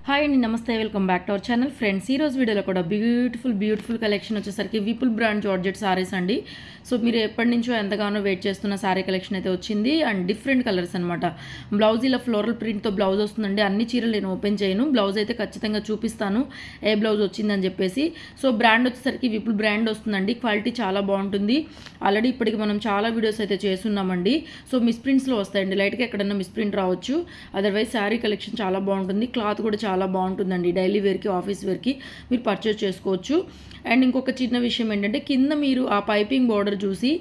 Hi అండి, నమస్తే, welcome back to our channel. Friends, ఈ రోజు వీడియోలో కూడా బ్యూటిఫుల్ కలెక్షన్ వచ్చేసరికి విపుల్ బ్రాండ్ జార్జెట్ సారీస్ అండి. సో మీరు ఎప్పటి నుంచో ఎంతగానో వెయిట్ చేస్తున్న సారీ కలెక్షన్ అయితే వచ్చింది. అండ్ డిఫరెంట్ కలర్స్ అనమాట. బ్లౌజ్ ఇలా ఫ్లోరల్ ప్రింట్తో బ్లౌజ్ వస్తుందండి. అన్ని చీరలు నేను ఓపెన్ చేయను, బ్లౌజ్ అయితే ఖచ్చితంగా చూపిస్తాను ఏ బ్లౌజ్ వచ్చిందని చెప్పేసి. సో బ్రాండ్ వచ్చేసరికి విపుల్ బ్రాండ్ వస్తుందండి. క్వాలిటీ చాలా బాగుంటుంది. ఆల్రెడీ ఇప్పటికి మనం చాలా వీడియోస్ అయితే చేస్తున్నామండి. సో మిస్ప్రింట్స్లో వస్తాయండి, లైట్గా ఎక్కడన్నా మిస్ప్రింట్ రావచ్చు. అదర్వైజ్ శారీ కలెక్షన్ చాలా బాగుంటుంది. క్లాత్ కూడా చాలా బాగుంటుందండి. డైలీ వేర్కి, ఆఫీస్ వేర్కి మీరు పర్చేస్ చేసుకోవచ్చు. అండ్ ఇంకొక చిన్న విషయం ఏంటంటే, కింద మీరు ఆ పైపింగ్ బార్డర్ చూసి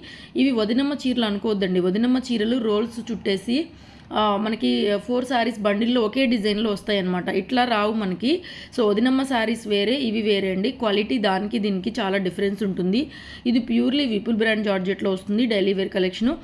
ఇవి వదినమ్మ చీరలు అనుకోవద్దండి. వదినమ్మ చీరలు రోల్స్ చుట్టేసి మనకి 4 శారీస్ బండిల్లో ఒకే డిజైన్లో వస్తాయి అన్నమాట. ఇట్లా రావు మనకి. సో వదినమ్మ శారీస్ వేరే, ఇవి వేరే అండి. క్వాలిటీ దానికి దీనికి చాలా డిఫరెన్స్ ఉంటుంది. ఇది ప్యూర్లీ విపుల్ బ్రాండ్ జార్జెట్లో వస్తుంది. డైలీ వేర్ కలెక్షను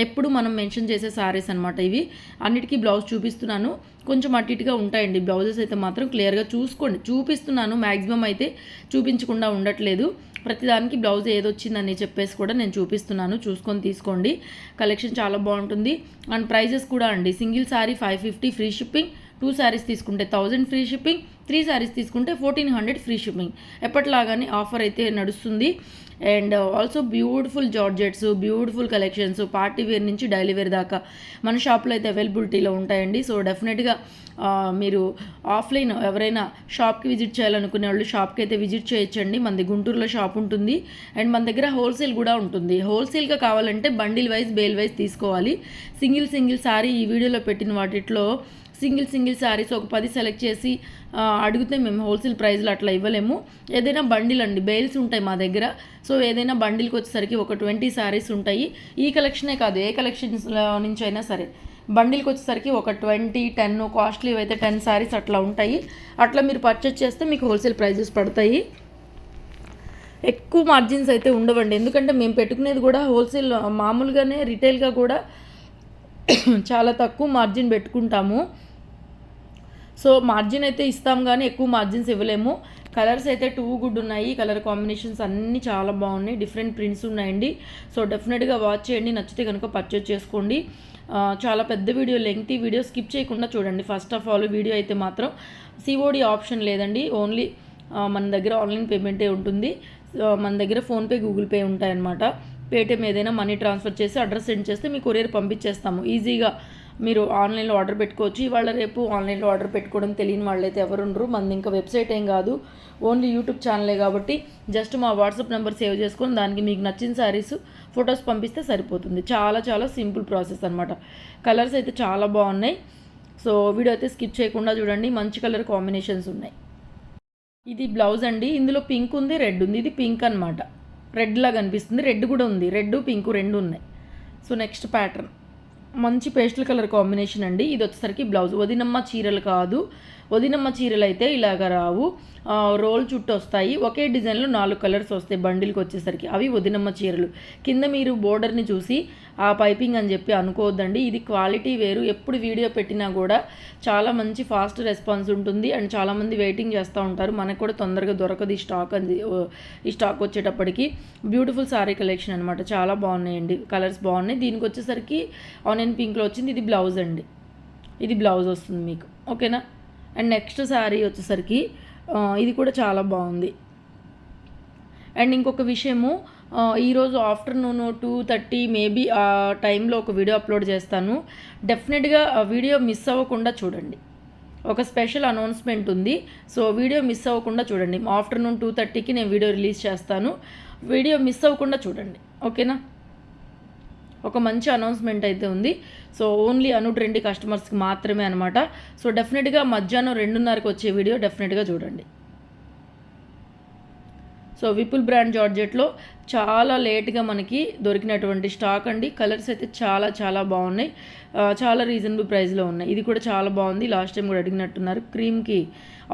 ఎప్పుడు మనం మెన్షన్ చేసే శారీస్ అనమాట. ఇవి అన్నిటికీ బ్లౌజ్ చూపిస్తున్నాను. కొంచెం అటు ఇటుగా ఉంటాయండి బ్లౌజెస్ అయితే, మాత్రం క్లియర్గా చూసుకోండి. చూపిస్తున్నాను, మ్యాక్సిమం అయితే చూపించకుండా ఉండట్లేదు. ప్రతిదానికి బ్లౌజ్ ఏదొచ్చిందని చెప్పేసి కూడా నేను చూపిస్తున్నాను, చూసుకొని తీసుకోండి. కలెక్షన్ చాలా బాగుంటుంది. అండ్ ప్రైజెస్ కూడా అండి, single sari 550 free shipping, 2 saris తీసుకుంటే 1000 ఫ్రీ షిప్పింగ్, 3 శారీస్ తీసుకుంటే 1400 ఫ్రీ షిప్పింగ్. ఎప్పటిలాగానే ఆఫర్ అయితే నడుస్తుంది. And also beautiful georgettes, beautiful collections, party wear నుంచి డైలీ వేర్ దాకా మన షాప్లో అయితే అవైలబిలిటీలో ఉంటాయండి. సో డెఫినెట్గా మీరు ఆఫ్లైన్ ఎవరైనా షాప్కి విజిట్ చేయాలనుకునే వాళ్ళు షాప్కి అయితే విజిట్ చేయొచ్చండి. మనది గుంటూరులో షాప్ ఉంటుంది. అండ్ మన దగ్గర హోల్సేల్ కూడా ఉంటుంది. హోల్సేల్గా కావాలంటే బండిల్ వైజ్, బేల్ వైజ్ తీసుకోవాలి. సింగిల్ శారీ ఈ వీడియోలో పెట్టిన వాటిలో సింగిల్ శారీస్ ఒక 10 సెలెక్ట్ చేసి అడిగితే మేము హోల్సేల్ ప్రైస్లో అట్లా ఇవ్వలేము. ఏదైనా బండిల్ అండి, బేల్స్ ఉంటాయి మా దగ్గర. సో ఏదైనా బండిల్కి వచ్చేసరికి ఒక 20 శారీస్ ఉంటాయి. ఈ కలెక్షనే కాదు, ఏ కలెక్షన్స్లో నుంచి అయినా సరే బండిల్కి వచ్చేసరికి ఒక 20, 10, కాస్ట్లీ అయితే 10 శారీస్ అట్లా ఉంటాయి. అట్లా మీరు పర్చేస్ చేస్తే మీకు హోల్సేల్ ప్రైజెస్ పడతాయి. ఎక్కువ మార్జిన్స్ అయితే ఉండవండి, ఎందుకంటే మేము పెట్టుకునేది కూడా హోల్సేల్, మామూలుగానే రిటైల్గా కూడా చాలా తక్కువ మార్జిన్ పెట్టుకుంటాము. సో మార్జిన్ అయితే ఇస్తాం కానీ ఎక్కువ మార్జిన్స్ ఇవ్వలేము. కలర్స్ అయితే టూ గుడ్ ఉన్నాయి. కలర్ కాంబినేషన్స్ అన్నీ చాలా బాగున్నాయి. డిఫరెంట్ ప్రింట్స్ ఉన్నాయండి. సో డెఫినెట్గా వాచ్ చేయండి, నచ్చితే కనుక పర్చేజ్ చేసుకోండి. చాలా పెద్ద వీడియో, లెంగ్తీ వీడియో, స్కిప్ చేయకుండా చూడండి. ఫస్ట్ ఆఫ్ ఆల్ వీడియో అయితే మాత్రం సిఓడి ఆప్షన్ లేదండి. ఓన్లీ మన దగ్గర ఆన్లైన్ పేమెంటే ఉంటుంది. మన దగ్గర ఫోన్పే, గూగుల్ పే ఉంటాయన్నమాట. పేటిఎం ఏదైనా మనీ ట్రాన్స్ఫర్ చేసి అడ్రస్ సెండ్ చేస్తే మీ కొరియర్ పంపించేస్తాము. ఈజీగా మీరు ఆన్లైన్లో ఆర్డర్ పెట్టుకోవచ్చు. ఇవాళ రేపు ఆన్లైన్లో ఆర్డర్ పెట్టుకోవడం తెలియని వాళ్ళైతే ఎవరు ఉండరు. మనది ఇంకా వెబ్సైట్ ఏం కాదు, ఓన్లీ యూట్యూబ్ ఛానలే కాబట్టి జస్ట్ మా వాట్సాప్ నెంబర్ సేవ్ చేసుకొని దానికి మీకు నచ్చిన శారీస్ ఫొటోస్ పంపిస్తే సరిపోతుంది. చాలా సింపుల్ ప్రాసెస్ అనమాట. కలర్స్ అయితే చాలా బాగున్నాయి. సో వీడియో అయితే స్కిప్ చేయకుండా చూడండి. మంచి కలర్ కాంబినేషన్స్ ఉన్నాయి. ఇది బ్లౌజ్ అండి. ఇందులో పింక్ ఉంది, రెడ్ ఉంది. ఇది పింక్ అనమాట, రెడ్ లాగా అనిపిస్తుంది. రెడ్ కూడా ఉంది, రెడ్ పింక్ రెండు ఉన్నాయి. సో నెక్స్ట్ ప్యాటర్న్ మంచి పేస్టల్ కలర్ కాంబినేషన్ అండి. ఇది వచ్చేసరికి బ్లౌజ్. వదినమ్మ చీరలు కాదు, వదినమ్మ చీరలు అయితే ఇలాగ రావు, రోల్ చుట్టూ వస్తాయి. ఒకే డిజైన్లో 4 కలర్స్ వస్తాయి బండిల్కి వచ్చేసరికి. అవి వదినమ్మ చీరలు. కింద మీరు బోర్డర్ని చూసి ఆ పైపింగ్ అని చెప్పి అనుకోవద్దండి. ఇది క్వాలిటీ వేరు. ఎప్పుడు వీడియో పెట్టినా కూడా చాలా మంచి ఫాస్ట్ రెస్పాన్స్ ఉంటుంది. అండ్ చాలామంది వెయిటింగ్ చేస్తూ ఉంటారు. మనకు కూడా తొందరగా దొరకదు ఈ స్టాక్ వచ్చేటప్పటికి. బ్యూటిఫుల్ సారీ కలెక్షన్ అనమాట. చాలా బాగున్నాయండి, కలర్స్ బాగున్నాయి. దీనికి వచ్చేసరికి ఆనియన్ పింక్లో వచ్చింది. ఇది బ్లౌజ్ అండి, ఇది బ్లౌజ్ వస్తుంది మీకు. ఓకేనా. అండ్ నెక్స్ట్ శారీ వచ్చేసరికి ఇది కూడా చాలా బాగుంది. అండ్ ఇంకొక విషయము, ఈరోజు ఆఫ్టర్నూన్ 2:30 మేబీ ఆ టైంలో ఒక వీడియో అప్లోడ్ చేస్తాను. డెఫినెట్గా ఆ వీడియో మిస్ అవ్వకుండా చూడండి. ఒక స్పెషల్ అనౌన్స్మెంట్ ఉంది. సో వీడియో మిస్ అవ్వకుండా చూడండి. ఆఫ్టర్నూన్ 2:30కి నేను వీడియో రిలీజ్ చేస్తాను. వీడియో మిస్ అవ్వకుండా చూడండి. ఓకేనా. ఒక మంచి అనౌన్స్మెంట్ అయితే ఉంది. సో ఓన్లీ అను ట్రెండీ కస్టమర్స్కి మాత్రమే అనమాట. సో డెఫినెట్గా మధ్యాహ్నం 2:30కి వచ్చే వీడియో డెఫినెట్గా చూడండి. సో విపుల్ బ్రాండ్ జార్జెట్లో చాలా లేట్గా మనకి దొరికినటువంటి స్టాక్ అండి. కలర్స్ అయితే చాలా బాగున్నాయి. చాలా రీజనబుల్ ప్రైస్లో ఉన్నాయి. ఇది కూడా చాలా బాగుంది. లాస్ట్ టైం కూడా అడిగినట్టున్నారు. క్రీమ్కి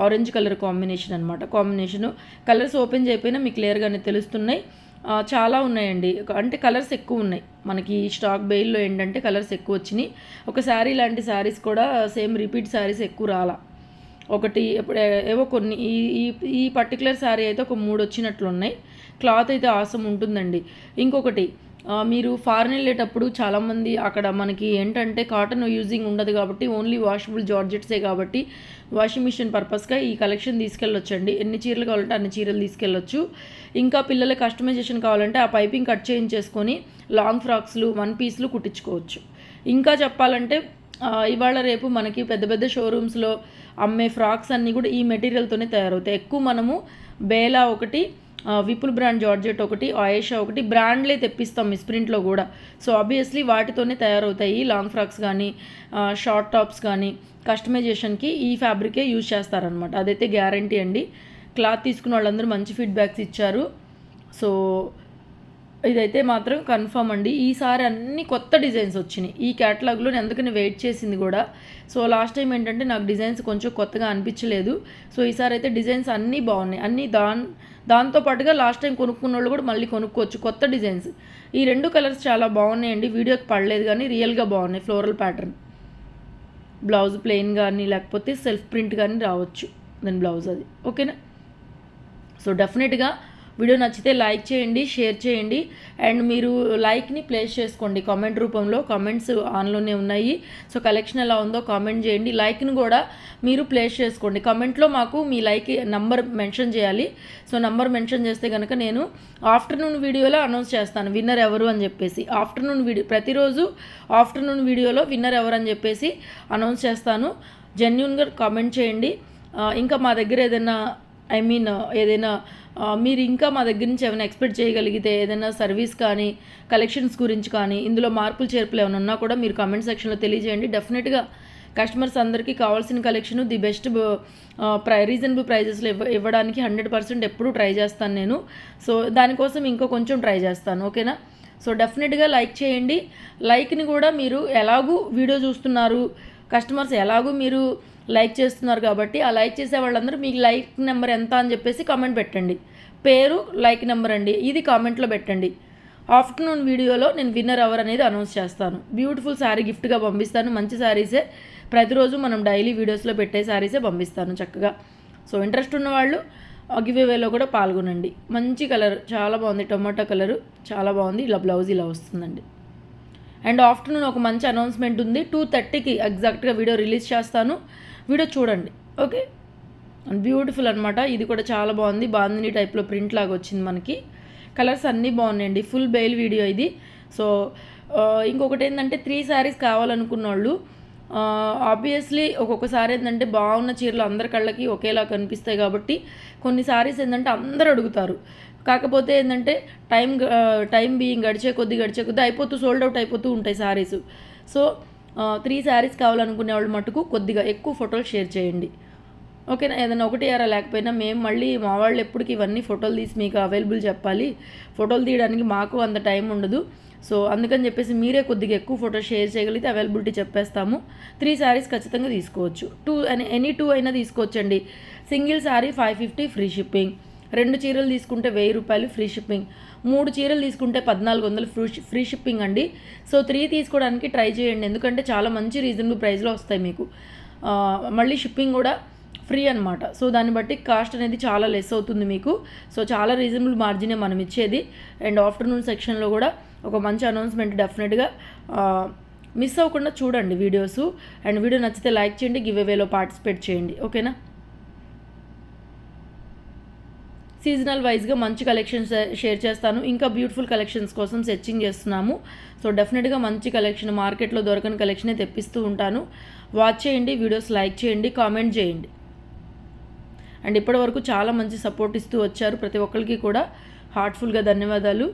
ఆరెంజ్ కలర్ కాంబినేషన్ అనమాట. కాంబినేషను కలర్స్ ఓపెన్ చేయకపోయినా మీకు క్లియర్గానే తెలుస్తున్నాయి. చాలా ఉన్నాయండి, అంటే కలర్స్ ఎక్కువ ఉన్నాయి మనకి. స్టాక్ బెయిల్లో ఏంటంటే కలర్స్ ఎక్కువ వచ్చినాయి. ఒక శారీ లాంటి శారీస్ కూడా సేమ్ రిపీట్ శారీస్ ఎక్కువ రాలా. ఒకటి ఇప్పుడు ఏవో కొన్ని, ఈ పర్టికులర్ శారీ అయితే ఒక 3 వచ్చినట్లు ఉన్నాయి. క్లాత్ అయితే ఆసం ఉంటుందండి. ఇంకొకటి మీరు ఫారెన్ వెళ్ళేటప్పుడు చాలామంది అక్కడ మనకి ఏంటంటే కాటన్ యూజింగ్ ఉండదు కాబట్టి ఓన్లీ వాషబుల్ జార్జెట్సే కాబట్టి వాషింగ్ మిషన్ పర్పస్గా ఈ కలెక్షన్ తీసుకెళ్ళొచ్చండి. ఎన్ని చీరలు కావాలంటే అన్ని చీరలు తీసుకెళ్ళొచ్చు. ఇంకా పిల్లల కస్టమైజేషన్ కావాలంటే ఆ పైపింగ్ కట్ చేయించేసుకొని లాంగ్ ఫ్రాక్స్లు 1 పీస్లు కుట్టించుకోవచ్చు. ఇంకా చెప్పాలంటే ఇవాళ రేపు మనకి పెద్ద పెద్ద షోరూమ్స్లో అమ్మే ఫ్రాక్స్ అన్నీ కూడా ఈ మెటీరియల్తోనే తయారవుతాయి. ఎక్కువ మనము బేలా ఒకటి, విపుల్ బ్రాండ్ జార్జెట్ ఒకటి, ఆయేషా ఒకటి బ్రాండ్లే తెప్పిస్తాం మిస్ప్రింట్లో కూడా. సో ఆబ్వియస్లీ వాటితోనే తయారవుతాయి లాంగ్ ఫ్రాక్స్ కానీ షార్ట్ టాప్స్ కానీ. కస్టమైజేషన్కి ఈ ఫ్యాబ్రికే యూజ్ చేస్తారనమాట, అదైతే గ్యారంటీ అండి. క్లాత్ తీసుకున్న వాళ్ళందరూ మంచి ఫీడ్బ్యాక్స్ ఇచ్చారు. సో ఇదైతే మాత్రం కన్ఫర్మ్ అండి. ఈసారి అన్ని కొత్త డిజైన్స్ వచ్చినాయి ఈ క్యాటలాగ్లో, నేను అందుకని వెయిట్ చేసింది కూడా. సో లాస్ట్ టైం ఏంటంటే నాకు డిజైన్స్ కొంచెం కొత్తగా అనిపించలేదు. సో ఈసారి అయితే డిజైన్స్ అన్నీ బాగున్నాయి. అన్నీ దాంతో పాటుగా లాస్ట్ టైం కొనుక్కున్న వాళ్ళు కూడా మళ్ళీ కొనుక్కోవచ్చు కొత్త డిజైన్స్. ఈ 2 కలర్స్ చాలా బాగున్నాయండి. వీడియోకి పడలేదు కానీ రియల్గా బాగున్నాయి. ఫ్లోరల్ ప్యాటర్న్ బ్లౌజ్ ప్లెయిన్ కానీ లేకపోతే సెల్ఫ్ ప్రింట్ కానీ రావచ్చు దాని బ్లౌజ్ అది. ఓకేనా? సో డెఫినెట్గా వీడియో నచ్చితే లైక్ చేయండి, షేర్ చేయండి. అండ్ మీరు లైక్ని ప్లేస్ చేసుకోండి కామెంట్ రూపంలో. కామెంట్స్ ఆన్లోనే ఉన్నాయి. సో కలెక్షన్ ఎలా ఉందో కామెంట్ చేయండి. లైక్ని కూడా మీరు ప్లేస్ చేసుకోండి. కామెంట్లో మాకు మీ లైక్ నంబర్ మెన్షన్ చేయాలి. సో నంబర్ మెన్షన్ చేస్తే కనుక నేను ఆఫ్టర్నూన్ వీడియోలో అనౌన్స్ చేస్తాను విన్నర్ ఎవరు అని చెప్పేసి. ఆఫ్టర్నూన్ వీడియో ప్రతిరోజు ఆఫ్టర్నూన్ వీడియోలో విన్నర్ ఎవరు అని చెప్పేసి అనౌన్స్ చేస్తాను. జెన్యూన్గా కామెంట్ చేయండి. ఇంకా మా దగ్గర ఏదైనా ఏదైనా మీరు ఇంకా మా దగ్గర నుంచి ఏమైనా ఎక్స్పెక్ట్ చేయగలిగితే ఏదైనా సర్వీస్ కానీ కలెక్షన్స్ గురించి కానీ ఇందులో మార్పులు చేర్పులు ఏమైనా ఉన్నా కూడా మీరు కామెంట్ సెక్షన్లో తెలియజేయండి. డెఫినెట్గా కస్టమర్స్ అందరికీ కావాల్సిన కలెక్షన్ ది బెస్ట్ రీజనబుల్ ప్రైజెస్లో ఇవ్వడానికి 100% ఎప్పుడూ ట్రై చేస్తాను నేను. సో దానికోసం ఇంకో కొంచెం ట్రై చేస్తాను. ఓకేనా? సో డెఫినెట్గా లైక్ చేయండి. లైక్ని కూడా మీరు ఎలాగూ వీడియో చూస్తున్నారు, కస్టమర్స్ ఎలాగూ మీరు లైక్ చేస్తున్నారు కాబట్టి ఆ లైక్ చేసే వాళ్ళందరూ మీకు లైక్ నెంబర్ ఎంత అని చెప్పేసి కామెంట్ పెట్టండి. పేరు, లైక్ నెంబర్ అండి, ఇది కామెంట్లో పెట్టండి. ఆఫ్టర్నూన్ వీడియోలో నేను విన్నర్ ఎవర్ అనేది అనౌన్స్ చేస్తాను. బ్యూటిఫుల్ శారీ గిఫ్ట్గా పంపిస్తాను. మంచి శారీసే ప్రతిరోజు మనం డైలీ వీడియోస్లో పెట్టే శారీసే పంపిస్తాను చక్కగా. సో ఇంట్రెస్ట్ ఉన్న వాళ్ళు గివ్ అవేలో కూడా పాల్గొనండి. మంచి కలర్, చాలా బాగుంది. టొమాటో కలరు చాలా బాగుంది. ఇలా బ్లౌజ్ ఇలా వస్తుందండి. అండ్ ఆఫ్టర్నూన్ ఒక మంచి అనౌన్స్మెంట్ ఉంది. 2:30కి ఎగ్జాక్ట్గా వీడియో రిలీజ్ చేస్తాను. వీడియో చూడండి. ఓకే? బ్యూటిఫుల్ అనమాట. ఇది కూడా చాలా బాగుంది. బాందిని టైప్లో ప్రింట్ లాగా వచ్చింది మనకి. కలర్స్ అన్నీ బాగున్నాయండి. ఫుల్ బెయిల్ వీడియో ఇది. సో ఇంకొకటి ఏంటంటే 3 శారీస్ కావాలనుకున్న వాళ్ళు ఆబ్వియస్లీ ఒక్కొక్కసారి ఏంటంటే బాగున్న చీరలు అందరి కళ్ళకి ఒకేలా కనిపిస్తాయి కాబట్టి కొన్ని శారీస్ ఏంటంటే అందరూ అడుగుతారు. కాకపోతే ఏంటంటే టైం బీయింగ్ గడిచే కొద్దీ సోల్డ్ అవుట్ అయిపోతూ ఉంటాయి శారీస్. సో 3 శారీస్ కావాలనుకునే వాళ్ళు మటుకు కొద్దిగా ఎక్కువ ఫోటోలు షేర్ చేయండి. ఓకేనా? ఏదైనా ఒకటి అరా లేకపోయినా మేము మళ్ళీ మా వాళ్ళు ఎప్పటికీ ఇవన్నీ ఫోటోలు తీసి మీకు అవైలబుల్ చెప్పాలి. ఫోటోలు తీయడానికి మాకు అంత టైం ఉండదు. సో అందుకని చెప్పేసి మీరే కొద్దిగా ఎక్కువ ఫోటో షేర్ చేయగలిగితే అవైలబిలిటీ చెప్పేస్తాము. 3 శారీస్ ఖచ్చితంగా తీసుకోవచ్చు. ఎనీ 2 అయినా తీసుకోవచ్చండి. Single sari 550 free shipping. 2 చీరలు తీసుకుంటే 1000 రూపాయలు ఫ్రీ షిప్పింగ్. 3 చీరలు తీసుకుంటే 1400 ఫ్రీ షిప్పింగ్ అండి. సో 3 తీసుకోవడానికి ట్రై చేయండి. ఎందుకంటే చాలా మంచి రీజనబుల్ ప్రైస్లో వస్తాయి మీకు. మళ్ళీ షిప్పింగ్ కూడా ఫ్రీ అనమాట. సో దాన్ని బట్టి కాస్ట్ అనేది చాలా లెస్ అవుతుంది మీకు. సో చాలా రీజనబుల్ మార్జినే మనం ఇచ్చేది. అండ్ ఆఫ్టర్నూన్ సెక్షన్లో కూడా ఒక మంచి అనౌన్స్మెంట్ డెఫినెట్గా మిస్ అవ్వకుండా చూడండి వీడియోస్. అండ్ వీడియో నచ్చితే లైక్ చేయండి, గివ్ అవేలో పార్టిసిపేట్ చేయండి. ఓకేనా? సీజనల్ వైజ్గా మంచి కలెక్షన్స్ షేర్ చేస్తాను. ఇంకా బ్యూటిఫుల్ కలెక్షన్స్ కోసం సెర్చింగ్ చేస్తున్నాము. సో డెఫినెట్గా మంచి కలెక్షన్, మార్కెట్లో దొరకని కలెక్షనే తెప్పిస్తూ ఉంటాను. వాచ్ చేయండి, వీడియోస్ లైక్ చేయండి, కామెంట్ చేయండి. అండ్ ఇప్పటివరకు చాలా మంచి సపోర్ట్ ఇస్తూ వచ్చారు ప్రతి ఒక్కరికి కూడా. హార్ట్ఫుల్గా ధన్యవాదాలు.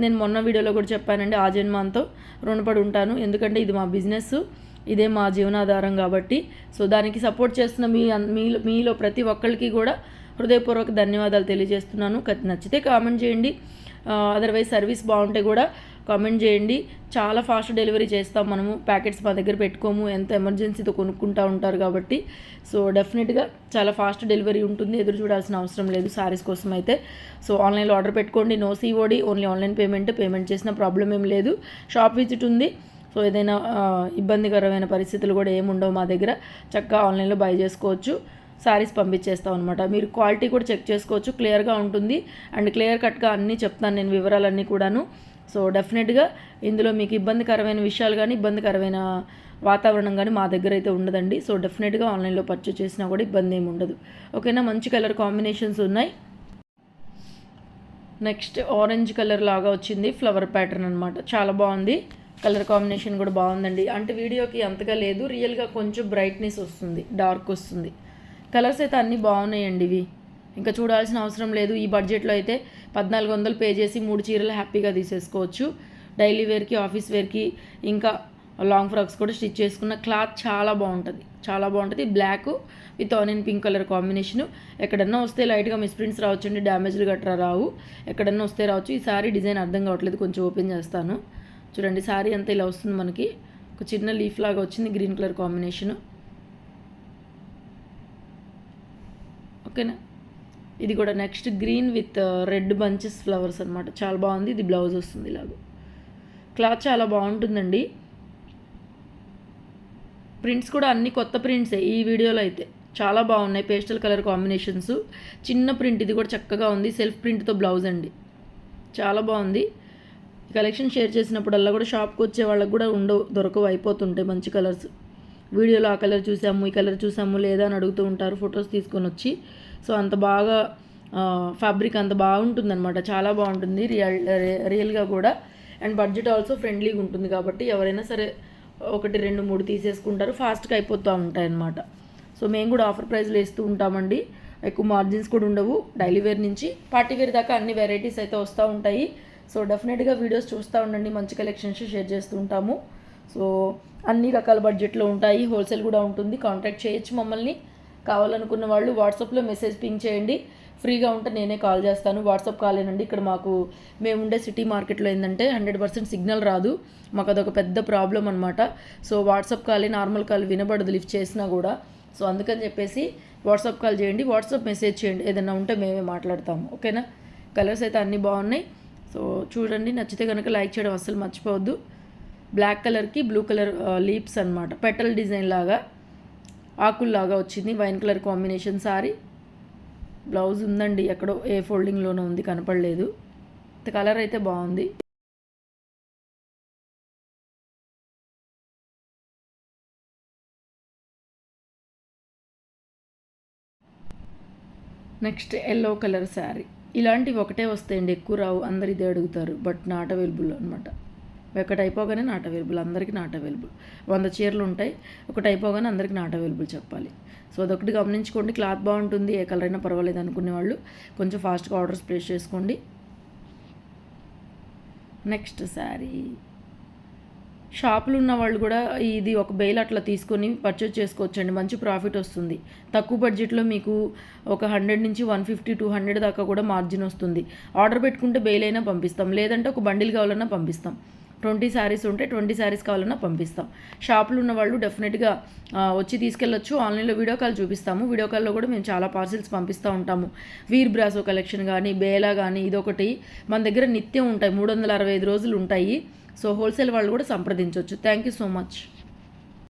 నేను మొన్న వీడియోలో కూడా చెప్పానండి, ఆ జన్మంతో రుణపడి ఉంటాను. ఎందుకంటే ఇది మా బిజినెస్, ఇదే మా జీవనాధారం కాబట్టి. సో దానికి సపోర్ట్ చేస్తున్న మీలో ప్రతి ఒక్కరికి కూడా హృదయపూర్వక ధన్యవాదాలు తెలియజేస్తున్నాను. నచ్చితే కామెంట్ చేయండి. అదర్వైజ్ సర్వీస్ బాగుంటే కూడా కామెంట్ చేయండి. చాలా ఫాస్ట్ డెలివరీ చేస్తాం మనము. ప్యాకెట్స్ మా దగ్గర పెట్టుకోము, ఎంత ఎమర్జెన్సీతో కొనుక్కుంటూ ఉంటారు కాబట్టి. సో డెఫినెట్గా చాలా ఫాస్ట్ డెలివరీ ఉంటుంది, ఎదురు చూడాల్సిన అవసరం లేదు శారీస్ కోసం అయితే. సో ఆన్లైన్లో ఆర్డర్ పెట్టుకోండి. No COD, only online payment చేసిన ప్రాబ్లం ఏం లేదు. షాప్ విజిట్ ఉంది. సో ఏదైనా ఇబ్బందికరమైన పరిస్థితులు కూడా ఏముండవు మా దగ్గర. చక్కగా ఆన్లైన్లో బై చేసుకోవచ్చు. శారీస్ పంపించేస్తాం అనమాట. మీరు క్వాలిటీ కూడా చెక్ చేసుకోవచ్చు, క్లియర్గా ఉంటుంది. అండ్ క్లియర్ కట్గా అన్నీ చెప్తాను నేను, వివరాలన్నీ కూడాను. సో డెఫినెట్గా ఇందులో మీకు ఇబ్బందికరమైన విషయాలు కానీ ఇబ్బందికరమైన వాతావరణం కానీ మా దగ్గర అయితే ఉండదండి. సో డెఫినెట్గా ఆన్లైన్లో పర్చేస్ చేసినా కూడా ఇబ్బంది ఏమి ఉండదు. ఓకేనా, మంచి కలర్ కాంబినేషన్స్ ఉన్నాయి. నెక్స్ట్ ఆరెంజ్ కలర్ లాగా వచ్చింది, ఫ్లవర్ ప్యాటర్న్ అనమాట. చాలా బాగుంది, కలర్ కాంబినేషన్ కూడా బాగుందండి. అంటే వీడియోకి అంతగా లేదు, రియల్గా కొంచెం బ్రైట్నెస్ వస్తుంది, డార్క్ వస్తుంది. కలర్స్ అయితే అన్నీ బాగున్నాయండి. ఇవి ఇంకా చూడాల్సిన అవసరం లేదు. ఈ బడ్జెట్లో అయితే 1400 పే చేసి 3 చీరలు హ్యాపీగా తీసేసుకోవచ్చు. డైలీ వేర్కి, ఆఫీస్ వేర్కి, ఇంకా లాంగ్ ఫ్రాక్స్ కూడా స్టిచ్ చేసుకున్న. క్లాత్ చాలా బాగుంటుంది. Black with onion pink colour combination. ఎక్కడన్నా వస్తే లైట్గా మిస్ప్రింట్స్ రావచ్చండి, డ్యామేజ్లు గట్రా రావు. ఎక్కడన్నా వస్తే రావచ్చు. ఈ సారీ డిజైన్ అర్థం కావట్లేదు, కొంచెం ఓపెన్ చేస్తాను చూడండి. సారీ అంతా ఇలా వస్తుంది మనకి. ఒక చిన్న లీఫ్ లాగా వచ్చింది, గ్రీన్ కలర్ కాంబినేషను. ఓకేనా, ఇది కూడా next green with red bunches flowers అనమాట. చాలా బాగుంది. ఇది బ్లౌజ్ వస్తుంది ఇలాగ. క్లాత్ చాలా బాగుంటుందండి. ప్రింట్స్ కూడా అన్ని కొత్త ప్రింట్సే ఈ వీడియోలో అయితే. చాలా బాగున్నాయి, పేస్టల్ కలర్ కాంబినేషన్స్. చిన్న ప్రింట్, ఇది కూడా చక్కగా ఉంది. సెల్ఫ్ ప్రింట్తో బ్లౌజ్ అండి, చాలా బాగుంది. కలెక్షన్ షేర్ చేసినప్పుడల్లా కూడా షాప్కి వచ్చే వాళ్ళకి కూడా దొరకవు, అయిపోతుంటాయి మంచి కలర్స్. వీడియోలో ఆ కలర్ చూసాము, ఈ కలర్ చూసాము లేదా అని అడుగుతూ ఉంటారు ఫొటోస్ తీసుకొని వచ్చి. సో అంత బాగా ఫ్యాబ్రిక్ అంత బాగుంటుందన్నమాట, చాలా బాగుంటుంది రియల్గా కూడా. అండ్ బడ్జెట్ ఆల్సో ఫ్రెండ్లీగా ఉంటుంది కాబట్టి ఎవరైనా సరే 1, 2, 3 తీసేసుకుంటారు, ఫాస్ట్గా అయిపోతూ ఉంటాయి అన్నమాట. సో మేము కూడా ఆఫర్ ప్రైస్లో ఇస్తూ ఉంటామండి. ఎక్కువ మార్జిన్స్ కూడా ఉండవు. డైలీ వేర్ నుంచి పార్టీ వేర్ దాకా అన్ని వెరైటీస్ అయితే వస్తూ ఉంటాయి. సో డెఫినెట్గా వీడియోస్ చూస్తూ ఉండండి, మంచి కలెక్షన్స్ షేర్ చేస్తూ ఉంటాము. సో అన్ని రకాల బడ్జెట్లో ఉంటాయి, హోల్సేల్ కూడా ఉంటుంది. కాంటాక్ట్ చేయొచ్చు మమ్మల్ని. కావాలనుకున్న వాళ్ళు వాట్సాప్లో మెసేజ్ పింగ్ చేయండి. ఫ్రీగా ఉంటే నేనే కాల్ చేస్తాను. వాట్సాప్ కాలేనండి. ఇక్కడ మేము ఉండే సిటీ మార్కెట్లో ఏంటంటే 100% సిగ్నల్ రాదు. మాకు అదొక పెద్ద ప్రాబ్లం అనమాట. సో వాట్సాప్ కాలే, నార్మల్ కాల్ వినబడదు లిఫ్ట్ చేసినా కూడా. సో అందుకని చెప్పేసి వాట్సాప్ కాల్ చేయండి, వాట్సాప్ మెసేజ్ చేయండి, ఏదైనా ఉంటే మేమే మాట్లాడతాము. ఓకేనా, కలర్స్ అయితే అన్నీ బాగున్నాయి. సో చూడండి, నచ్చితే కనుక లైక్ చేయడం అస్సలు మర్చిపోవద్దు. బ్లాక్ కలర్కి బ్లూ కలర్ లీప్స్ అనమాట, పెటల్ డిజైన్ లాగా ఆకుల్లాగా వచ్చింది. Wine colour combination sorry. Blouse ఉందండి, ఎక్కడో ఏ ఫోల్డింగ్లోనూ ఉంది, కనపడలేదు. కలర్ అయితే బాగుంది. Next yellow colour sari. ఇలాంటివి ఒకటే వస్తాయండి, ఎక్కువ రావు. అందరు ఇదే అడుగుతారు, బట్ నాట్ అవైలబుల్ అనమాట. ఒకటి అయిపోగానే నాట్ అవైలబుల్, అందరికీ నాట్ అవైలబుల్. 100 చీరలు ఉంటాయి, ఒకటి అయిపోగానే అందరికీ నాట్ అవైలబుల్ చెప్పాలి. సో అదొకటి గమనించుకోండి. క్లాత్ బాగుంటుంది, ఏ కలర్ అయినా పర్వాలేదు అనుకునే వాళ్ళు కొంచెం ఫాస్ట్గా ఆర్డర్స్ ప్లేస్ చేసుకోండి. నెక్స్ట్ శారీ. షాపులు ఉన్న వాళ్ళు కూడా ఇది ఒక బెయిల్ అట్లా తీసుకొని పర్చేజ్ చేసుకోవచ్చండి, మంచి ప్రాఫిట్ వస్తుంది. తక్కువ బడ్జెట్లో మీకు ఒక 100 నుంచి 150, 200 దాకా కూడా మార్జిన్ వస్తుంది. ఆర్డర్ పెట్టుకుంటే బెయిల్ అయినా పంపిస్తాం, లేదంటే ఒక బండిల్ కావాలన్నా పంపిస్తాం. 20 శారీస్ ఉంటే 20 శారీస్ కావాలన్నా పంపిస్తాం. షాపులు ఉన్న వాళ్ళు డెఫినెట్గా వచ్చి తీసుకెళ్ళొచ్చు. ఆన్లైన్లో వీడియో కాల్ చూపిస్తాము. వీడియో కాల్లో కూడా మేము చాలా పార్సిల్స్ పంపిస్తూ ఉంటాము. వీర్ బ్రాసో కలెక్షన్ కానీ, బేలా కానీ, ఇదొకటి మన దగ్గర నిత్యం ఉంటాయి, 365 రోజులు ఉంటాయి. సో హోల్సేల్ వాళ్ళు కూడా సంప్రదించవచ్చు. Thank you so much.